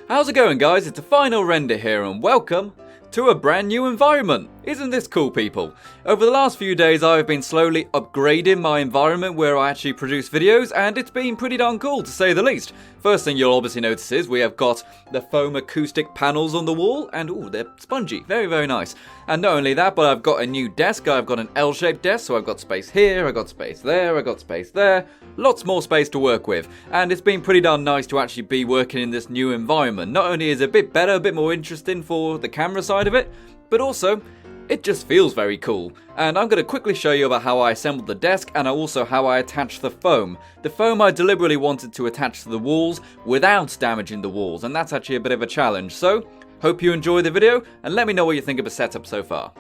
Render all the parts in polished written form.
How's it going, guys? It's a final render here and welcome to a brand new environment. Isn't this cool, people? Over the last few days I've been slowly upgrading my environment where I actually produce videos, and it's been pretty darn cool to say the least. First thing you'll obviously notice is we have got the foam acoustic panels on the wall, and ooh, they're spongy, very, very nice. And not only that, but I've got a new desk. I've got an L-shaped desk, so I've got space here, I've got space there, I've got space there. Lots more space to work with, and it's been pretty darn nice to actually be working in this new environment. Not only is it a bit better, a bit more interesting for the camera side of it, but also it just feels very cool. And I'm going to quickly show you about how I assembled the desk and also how I attached the foam. The foam I deliberately wanted to attach to the walls without damaging the walls, and that's actually a bit of a challenge. So, hope you enjoy the video and let me know what you think of the setup so far.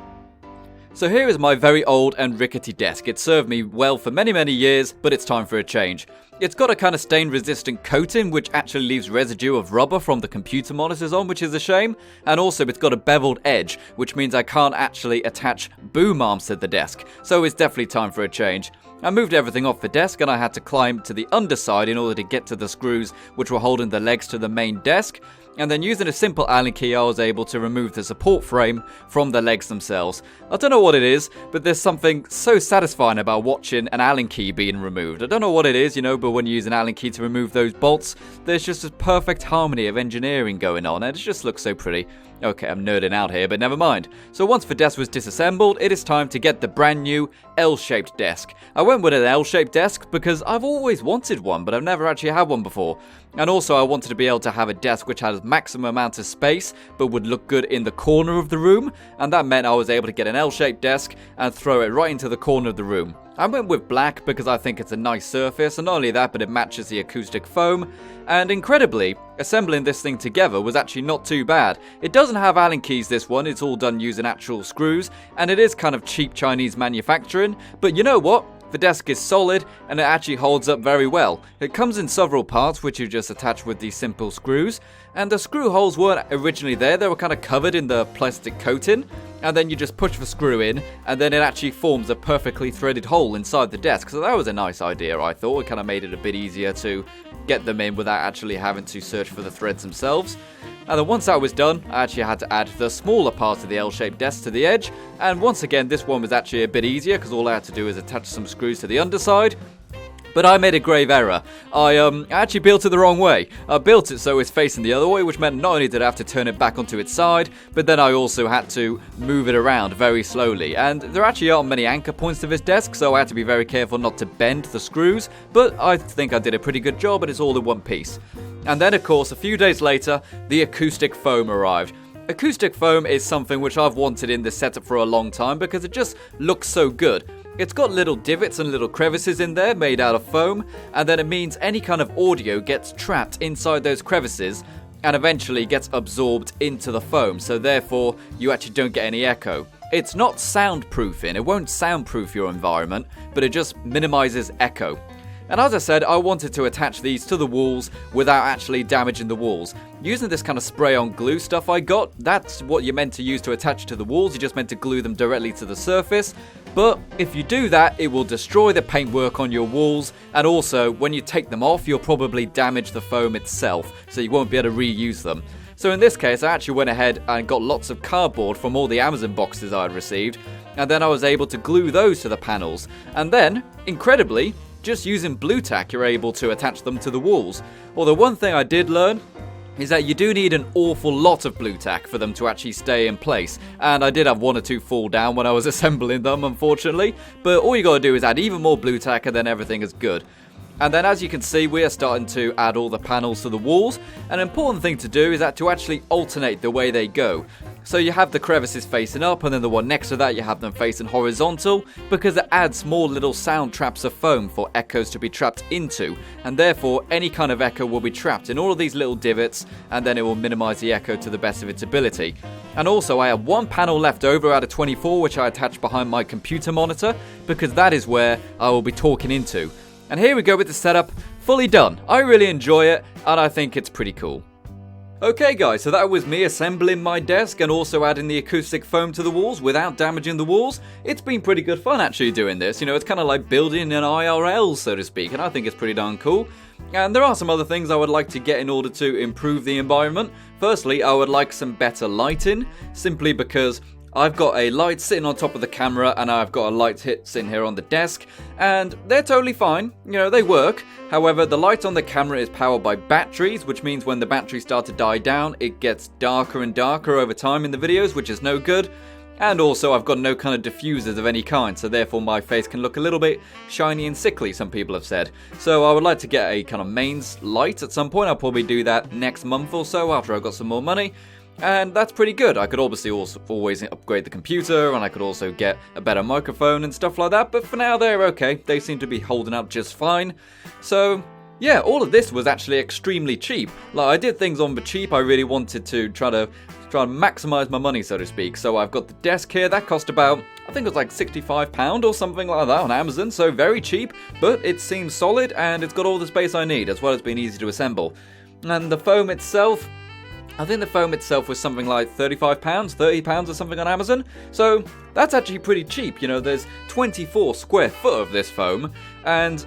So here is my very old and rickety desk. It served me well for many, many years, but it's time for a change. It's got a kind of stain-resistant coating, which actually leaves residue of rubber from the computer monitors on, which is a shame. And also, it's got a beveled edge, which means I can't actually attach boom arms to the desk. So it's definitely time for a change. I moved everything off the desk and I had to climb to the underside in order to get to the screws which were holding the legs to the main desk. And then using a simple Allen key I was able to remove the support frame from the legs themselves. I don't know what it is, but there's something so satisfying about watching an Allen key being removed. I don't know what it is, but when you use an Allen key to remove those bolts, there's just a perfect harmony of engineering going on, and it just looks so pretty. Okay, I'm nerding out here, but never mind. So once the desk was disassembled, it is time to get the brand new L-shaped desk. I went with an L-shaped desk because I've always wanted one, but I've never actually had one before. And also I wanted to be able to have a desk which had maximum amount of space, but would look good in the corner of the room. And that meant I was able to get an L-shaped desk and throw it right into the corner of the room. I went with black because I think it's a nice surface, and not only that, but it matches the acoustic foam. And incredibly, assembling this thing together was actually not too bad. It doesn't have Allen keys, this one, it's all done using actual screws, and it is kind of cheap Chinese manufacturing, but you know what? The desk is solid and it actually holds up very well. It comes in several parts which you just attach with these simple screws, and the screw holes weren't originally there, they were kind of covered in the plastic coating, and then you just push the screw in and then it actually forms a perfectly threaded hole inside the desk. So that was a nice idea, I thought. It kind of made it a bit easier to get them in without actually having to search for the threads themselves. And then once that was done, I actually had to add the smaller part of the L-shaped desk to the edge, and once again this one was actually a bit easier because all I had to do is attach some screws to the underside. But I made a grave error. I actually built it the wrong way. I built it so it's facing the other way, which meant not only did I have to turn it back onto its side, but then I also had to move it around very slowly. And there actually aren't many anchor points to this desk, so I had to be very careful not to bend the screws, but I think I did a pretty good job and it's all in one piece. And then, of course, a few days later, the acoustic foam arrived. Acoustic foam is something which I've wanted in this setup for a long time because it just looks so good. It's got little divots and little crevices in there made out of foam, and then it means any kind of audio gets trapped inside those crevices and eventually gets absorbed into the foam, so therefore you actually don't get any echo. It's not soundproofing, it won't soundproof your environment, but it just minimizes echo. And as I said, I wanted to attach these to the walls without actually damaging the walls. Using this kind of spray-on glue stuff I got, that's what you're meant to use to attach to the walls. You're just meant to glue them directly to the surface. But if you do that, it will destroy the paintwork on your walls. And also, when you take them off, you'll probably damage the foam itself, so you won't be able to reuse them. So in this case, I actually went ahead and got lots of cardboard from all the Amazon boxes I had received. And then I was able to glue those to the panels. And then, incredibly, just using blue tack, you're able to attach them to the walls. Although one thing I did learn is that you do need an awful lot of blue tack for them to actually stay in place. And I did have one or two fall down when I was assembling them, unfortunately. But all you gotta do is add even more blue tack and then everything is good. And then as you can see, we are starting to add all the panels to the walls. An important thing to do is that to actually alternate the way they go. So you have the crevices facing up, and then the one next to that you have them facing horizontal, because it adds more little sound traps of foam for echoes to be trapped into, and therefore any kind of echo will be trapped in all of these little divots, and then it will minimize the echo to the best of its ability. And also I have one panel left over out of 24 which I attach behind my computer monitor, because that is where I will be talking into. And here we go with the setup, fully done. I really enjoy it, and I think it's pretty cool. Okay guys, so that was me assembling my desk and also adding the acoustic foam to the walls without damaging the walls. It's been pretty good fun actually doing this, you know, it's kind of like building an IRL, so to speak, and I think it's pretty darn cool. And there are some other things I would like to get in order to improve the environment. Firstly, I would like some better lighting, simply because I've got a light sitting on top of the camera and I've got a light sitting here on the desk, and they're totally fine, you know, they work. However, the light on the camera is powered by batteries, which means when the batteries start to die down, it gets darker and darker over time in the videos, which is no good. And also, I've got no kind of diffusers of any kind, so therefore my face can look a little bit shiny and sickly, some people have said. So I would like to get a kind of mains light at some point. I'll probably do that next month or so after I've got some more money. And that's pretty good. I could obviously also always upgrade the computer, and I could also get a better microphone and stuff like that, but for now they're okay. They seem to be holding up just fine. So yeah, all of this was actually extremely cheap. Like, I did things on the cheap. I really wanted to try and maximize my money, so to speak. So I've got the desk here, that cost about, I think it was like £65 or something like that on Amazon, so very cheap, but it seems solid and it's got all the space I need, as well as being easy to assemble. And the foam itself, I think the foam itself was something like £35, £30 or something on Amazon, so that's actually pretty cheap. You know, there's 24 square foot of this foam, and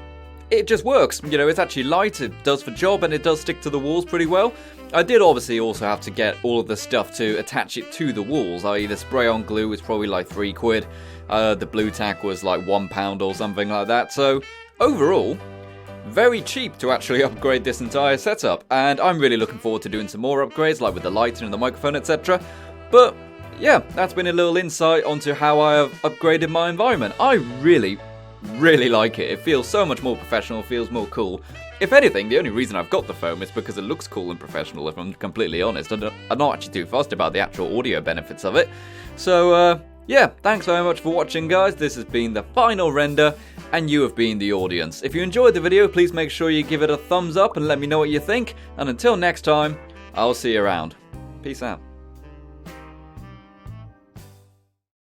it just works. You know, it's actually light, it does the job, and it does stick to the walls pretty well. I did obviously also have to get all of the stuff to attach it to the walls, i.e. the spray-on glue was probably like £3. The blue tack was like £1 or something like that, so overall, very cheap to actually upgrade this entire setup, and I'm really looking forward to doing some more upgrades, like with the lighting and the microphone, etc. But yeah, that's been a little insight onto how I have upgraded my environment. I really like it. It feels so much more professional, feels more cool. If anything, the only reason I've got the foam is because it looks cool and professional, if I'm completely honest. I'm not actually too fussed about the actual audio benefits of it. So, yeah, thanks very much for watching, guys. This has been the final render, and you have been the audience. If you enjoyed the video, please make sure you give it a thumbs up and let me know what you think. And until next time, I'll see you around. Peace out.